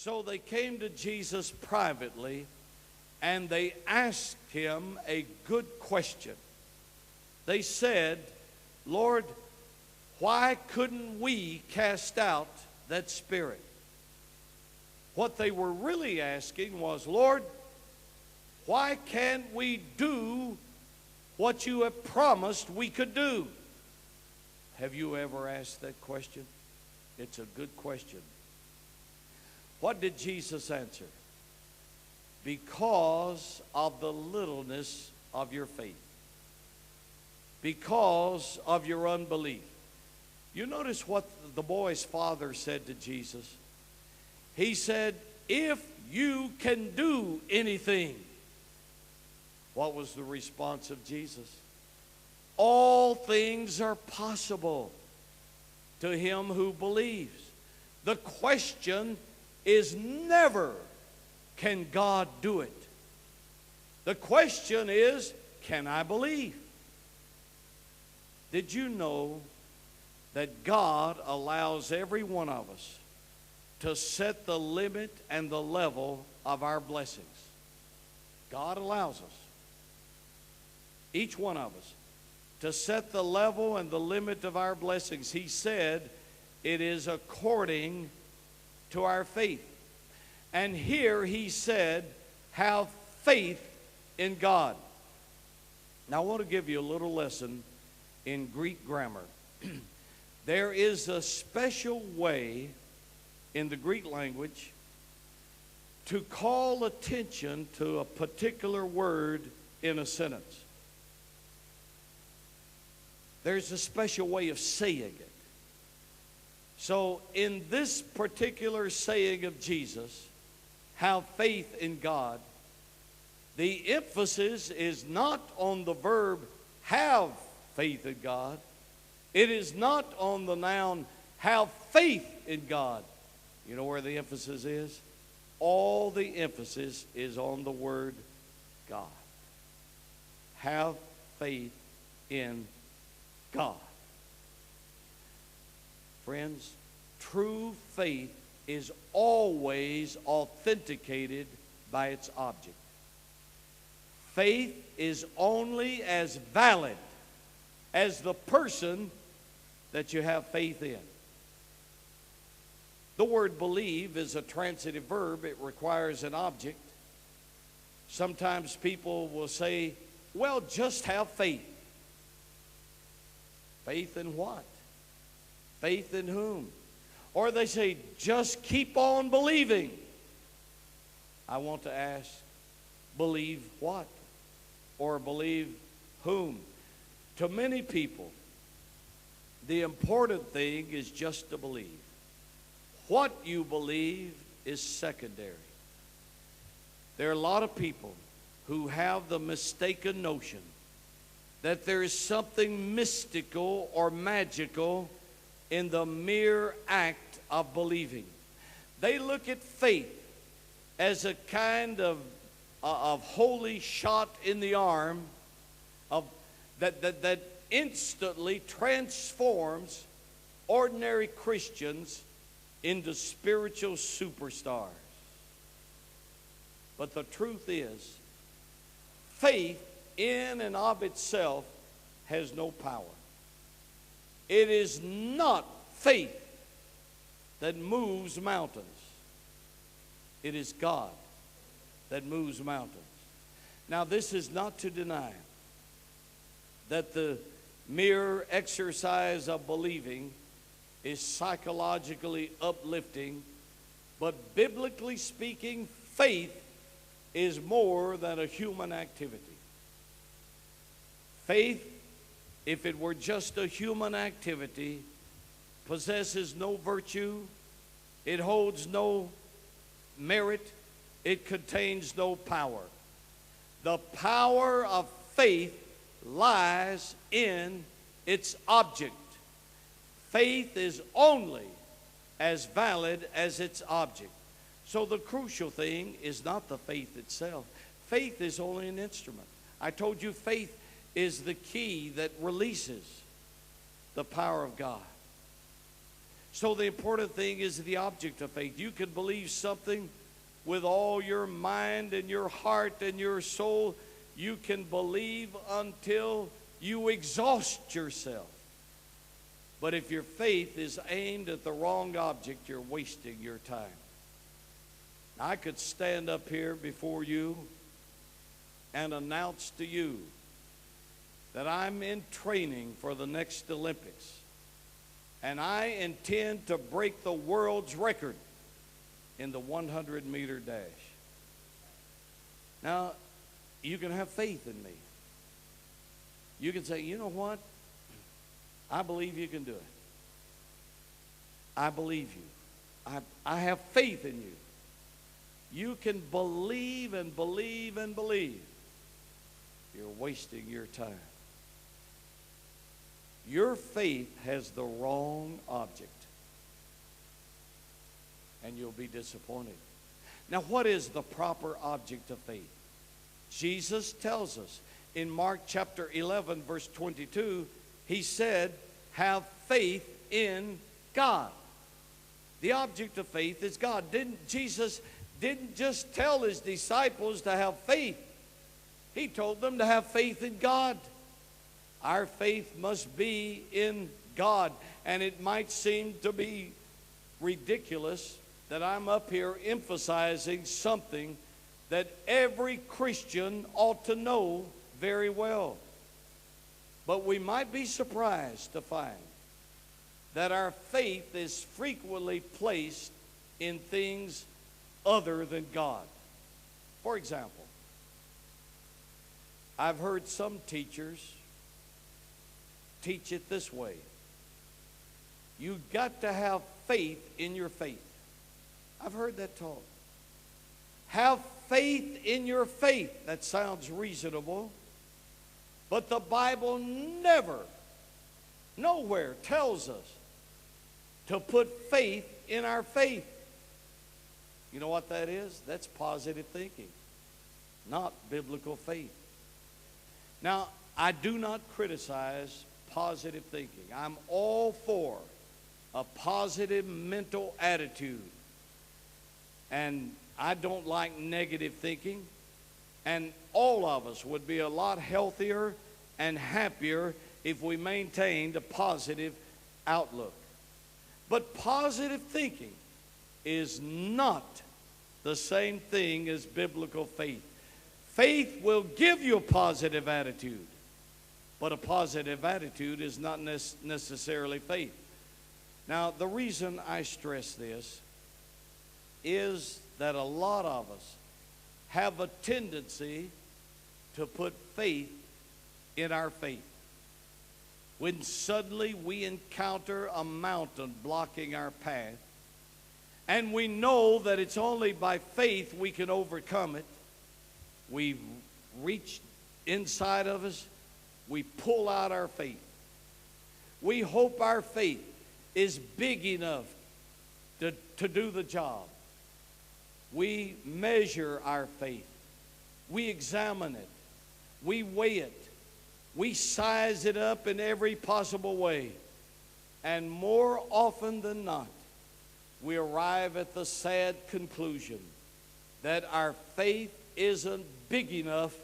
So they came to Jesus privately and they asked him a good question. They said, Lord, why couldn't we cast out that spirit? What they were really asking was, Lord, why can't we do what you have promised we could do? Have you ever asked that question? It's a good question. What did Jesus answer? Because of the littleness of your faith. Because of your unbelief. You notice what the boy's father said to Jesus? He said, if you can do anything. What was the response of Jesus? All things are possible to him who believes. The question is never, can God do it? The question is, can I believe? Did you know that God allows every one of us to set the limit and the level of our blessings? God allows us, each one of us, to set the level and the limit of our blessings. He said it is according to our faith. And here he said, have faith in God. Now I want to give you a little lesson in Greek grammar. There is a special way in the Greek language to call attention to a particular word in a sentence. There's a special way of saying it. So in this particular saying of Jesus, have faith in God, the emphasis is not on the verb have faith in God. It is not on the noun have faith in God. You know where the emphasis is? All the emphasis is on the word God. Have faith in God. Friends, true faith is always authenticated by its object. Faith is only as valid as the person that you have faith in. The word believe is a transitive verb. It requires an object. Sometimes people will say, well, just have faith. Faith in what? Faith in whom? Or they say, just keep on believing. I want to ask, believe what? Or believe whom? To many people, the important thing is just to believe. What you believe is secondary. There are a lot of people who have the mistaken notion that there is something mystical or magical in the mere act of believing. They look at faith as a kind of holy shot in the arm of that instantly transforms ordinary Christians into spiritual superstars. But the truth is, faith in and of itself has no power. It is not faith that moves mountains. It is God that moves mountains. Now, this is not to deny that the mere exercise of believing is psychologically uplifting, but biblically speaking, faith is more than a human activity. Faith, if it were just a human activity, possesses no virtue, it holds no merit, it contains no power. The power of faith lies in its object. Faith is only as valid as its object. So the crucial thing is not the faith itself. Faith is only an instrument. I told you faith is the key that releases the power of God. So the important thing is the object of faith. You can believe something with all your mind and your heart and your soul. You can believe until you exhaust yourself. But if your faith is aimed at the wrong object, you're wasting your time. I could stand up here before you and announce to you that I'm in training for the next Olympics. And I intend to break the world's record in the 100-meter dash. Now, you can have faith in me. You can say, you know what? I believe you can do it. I believe you. I have faith in you. You can believe and believe and believe. You're wasting your time. Your faith has the wrong object, and you'll be disappointed. Now, what is the proper object of faith? Jesus tells us in Mark chapter 11, verse 22, he said, have faith in God. The object of faith is God. Jesus didn't just tell his disciples to have faith. He told them to have faith in God. Our faith must be in God. And it might seem to be ridiculous that I'm up here emphasizing something that every Christian ought to know very well. But we might be surprised to find that our faith is frequently placed in things other than God. For example, I've heard some teachers teach it this way. You've got to have faith in your faith. I've heard that taught. Have faith in your faith. That sounds reasonable. But the Bible never, nowhere tells us to put faith in our faith. You know what that is? That's positive thinking, not biblical faith. Now, I do not criticize positive thinking. I'm all for a positive mental attitude. And I don't like negative thinking. And all of us would be a lot healthier and happier if we maintained a positive outlook. But positive thinking is not the same thing as biblical faith. Faith will give you a positive attitude, but a positive attitude is not necessarily faith. Now, the reason I stress this is that a lot of us have a tendency to put faith in our faith. When suddenly we encounter a mountain blocking our path, and we know that it's only by faith we can overcome it, we reach inside of us, we pull out our faith. We hope our faith is big enough to do the job. We measure our faith. We examine it. We weigh it. We size it up in every possible way. And more often than not, we arrive at the sad conclusion that our faith isn't big enough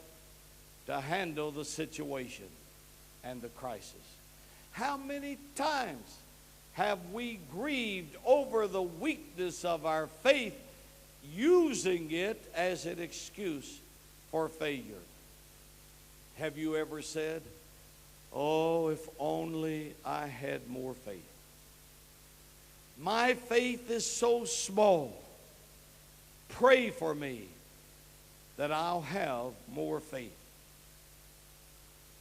to handle the situation and the crisis. How many times have we grieved over the weakness of our faith, using it as an excuse for failure? Have you ever said, oh, if only I had more faith? My faith is so small. Pray for me that I'll have more faith.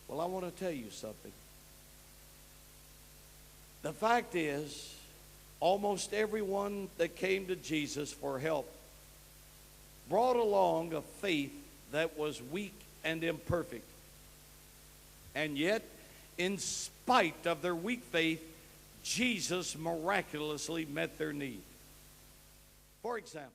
Well, I want to tell you something. The fact is, almost everyone that came to Jesus for help brought along a faith that was weak and imperfect. And yet, in spite of their weak faith, Jesus miraculously met their need. For example,